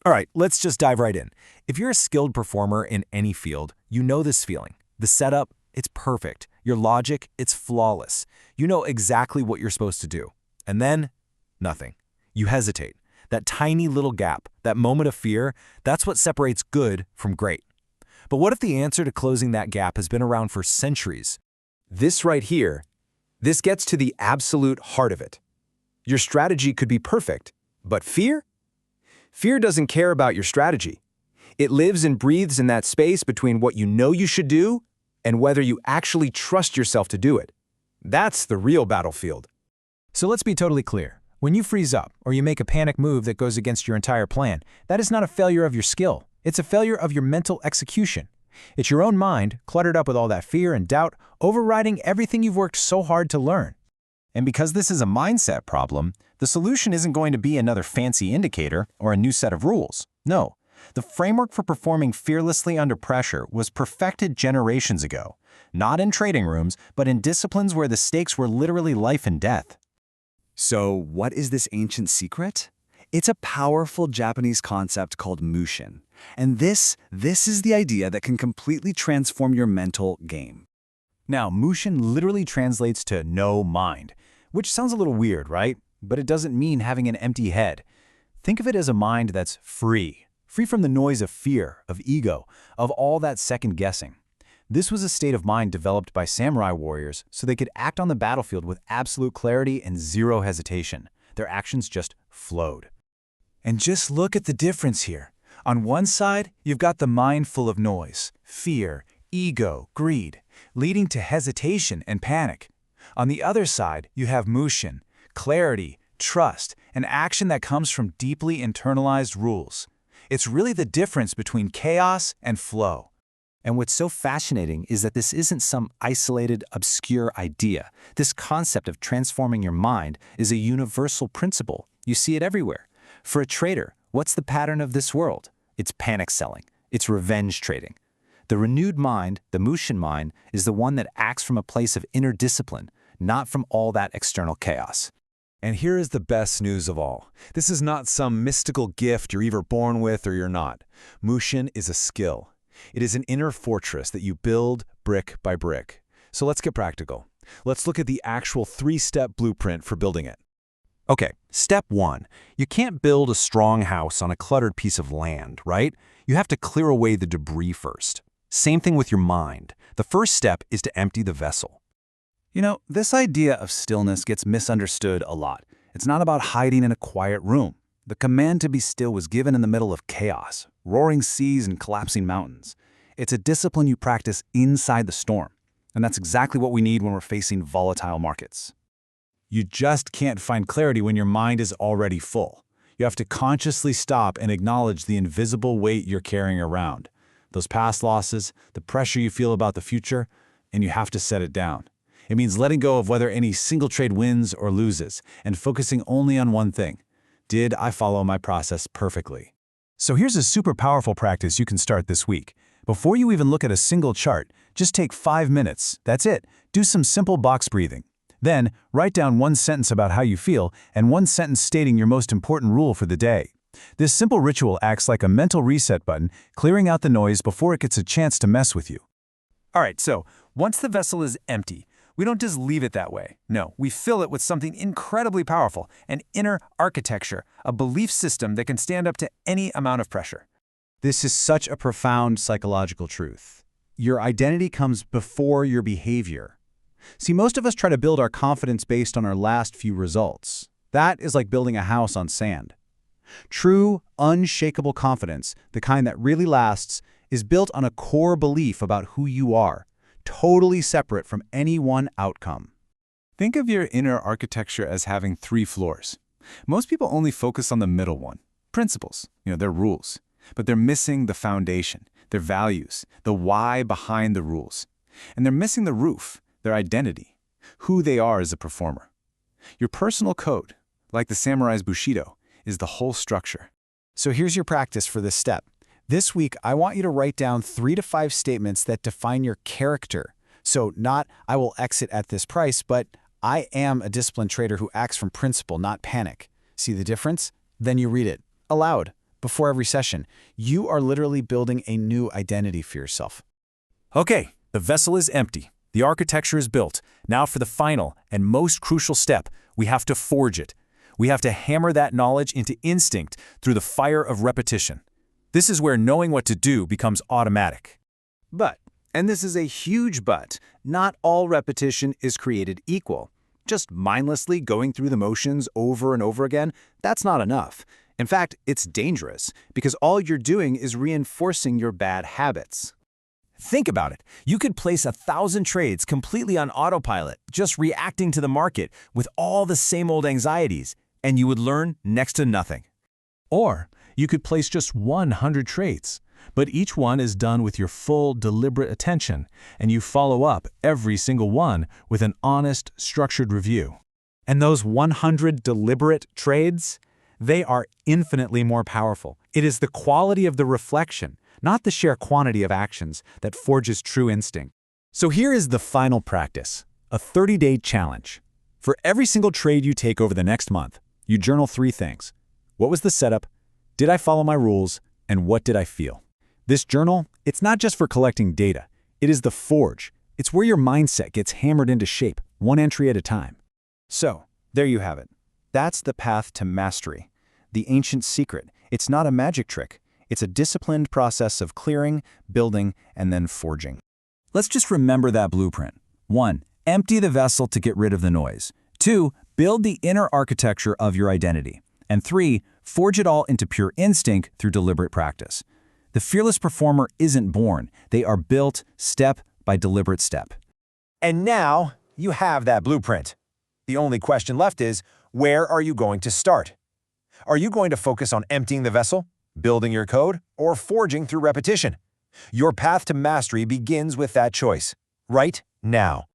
All right, let's just dive right in. If you're a skilled performer in any field, you know this feeling. The setup, it's perfect. Your logic, it's flawless. You know exactly what you're supposed to do. And then, nothing. You hesitate. That tiny little gap, that moment of fear, that's what separates good from great. But what if the answer to closing that gap has been around for centuries? This right here, this gets to the absolute heart of it. Your strategy could be perfect, but fear? Fear doesn't care about your strategy. It lives and breathes in that space between what you know you should do and whether you actually trust yourself to do it. That's the real battlefield. So let's be totally clear. When you freeze up or you make a panic move that goes against your entire plan, that is not a failure of your skill. It's a failure of your mental execution. It's your own mind, cluttered up with all that fear and doubt, overriding everything you've worked so hard to learn. And because this is a mindset problem, the solution isn't going to be another fancy indicator or a new set of rules. No, the framework for performing fearlessly under pressure was perfected generations ago, not in trading rooms, but in disciplines where the stakes were literally life and death. So what is this ancient secret? It's a powerful Japanese concept called Mushin. And this is the idea that can completely transform your mental game. Now, Mushin literally translates to no mind, which sounds a little weird, right? But it doesn't mean having an empty head. Think of it as a mind that's free from the noise of fear, of ego, of all that second guessing. This was a state of mind developed by samurai warriors so they could act on the battlefield with absolute clarity and zero hesitation. Their actions just flowed. And just look at the difference here. On one side, you've got the mind full of noise, fear, ego, greed, leading to hesitation and panic. On the other side, you have Mushin, clarity, trust, and action that comes from deeply internalized rules. It's really the difference between chaos and flow. And what's so fascinating is that this isn't some isolated, obscure idea. This concept of transforming your mind is a universal principle. You see it everywhere. For a trader, what's the pattern of this world? It's panic selling. It's revenge trading. The renewed mind, the Mushin mind, is the one that acts from a place of inner discipline, not from all that external chaos. And here is the best news of all. This is not some mystical gift you're either born with or you're not. Mushin is a skill. It is an inner fortress that you build brick by brick. So let's get practical. Let's look at the actual 3-step blueprint for building it. Okay, step 1. You can't build a strong house on a cluttered piece of land, right? You have to clear away the debris first. Same thing with your mind. The first step is to empty the vessel. You know, this idea of stillness gets misunderstood a lot. It's not about hiding in a quiet room. The command to be still was given in the middle of chaos, roaring seas and collapsing mountains. It's a discipline you practice inside the storm. And that's exactly what we need when we're facing volatile markets. You just can't find clarity when your mind is already full. You have to consciously stop and acknowledge the invisible weight you're carrying around. Those past losses, the pressure you feel about the future, and you have to set it down. It means letting go of whether any single trade wins or loses and focusing only on one thing. Did I follow my process perfectly? So here's a super powerful practice you can start this week. Before you even look at a single chart, just take 5 minutes. That's it. Do some simple box breathing. Then, write down one sentence about how you feel and one sentence stating your most important rule for the day. This simple ritual acts like a mental reset button, clearing out the noise before it gets a chance to mess with you. All right, so once the vessel is empty, we don't just leave it that way. No, we fill it with something incredibly powerful, an inner architecture, a belief system that can stand up to any amount of pressure. This is such a profound psychological truth. Your identity comes before your behavior. See, most of us try to build our confidence based on our last few results. That is like building a house on sand. True, unshakable confidence, the kind that really lasts, is built on a core belief about who you are, totally separate from any one outcome. Think of your inner architecture as having 3 floors. Most people only focus on the middle one, principles, their rules. But they're missing the foundation, their values, the why behind the rules. And they're missing the roof, their identity, who they are as a performer. Your personal code, like the samurai's bushido, is the whole structure. So here's your practice for this step. This week, I want you to write down 3 to 5 statements that define your character. So not, I will exit at this price, but I am a disciplined trader who acts from principle, not panic. See the difference? Then you read it aloud. before every session. You are literally building a new identity for yourself. Okay, the vessel is empty. The architecture is built. Now for the final and most crucial step, we have to forge it. We have to hammer that knowledge into instinct through the fire of repetition. This is where knowing what to do becomes automatic. But, and this is a huge but, not all repetition is created equal. Just mindlessly going through the motions over and over again, that's not enough. In fact, it's dangerous because all you're doing is reinforcing your bad habits. Think about it. You could place 1,000 trades completely on autopilot, just reacting to the market with all the same old anxieties, and you would learn next to nothing. Or you could place just 100 trades, but each one is done with your full, deliberate attention, and you follow up every single one with an honest, structured review. And those 100 deliberate trades, they are infinitely more powerful. It is the quality of the reflection, not the sheer quantity of actions, that forges true instinct. So here is the final practice, a 30-day challenge. For every single trade you take over the next month, you journal 3 things. What was the setup? Did I follow my rules? And what did I feel? This journal, it's not just for collecting data. It is the forge. It's where your mindset gets hammered into shape, one entry at a time. So, there you have it. That's the path to mastery. The ancient secret. It's not a magic trick. It's a disciplined process of clearing, building, and then forging. Let's just remember that blueprint. 1. Empty the vessel to get rid of the noise. 2. Build the inner architecture of your identity. And 3. Forge it all into pure instinct through deliberate practice. The fearless performer isn't born. They are built step by deliberate step. And now you have that blueprint. The only question left is, where are you going to start? Are you going to focus on emptying the vessel, building your code, or forging through repetition? Your path to mastery begins with that choice, right now.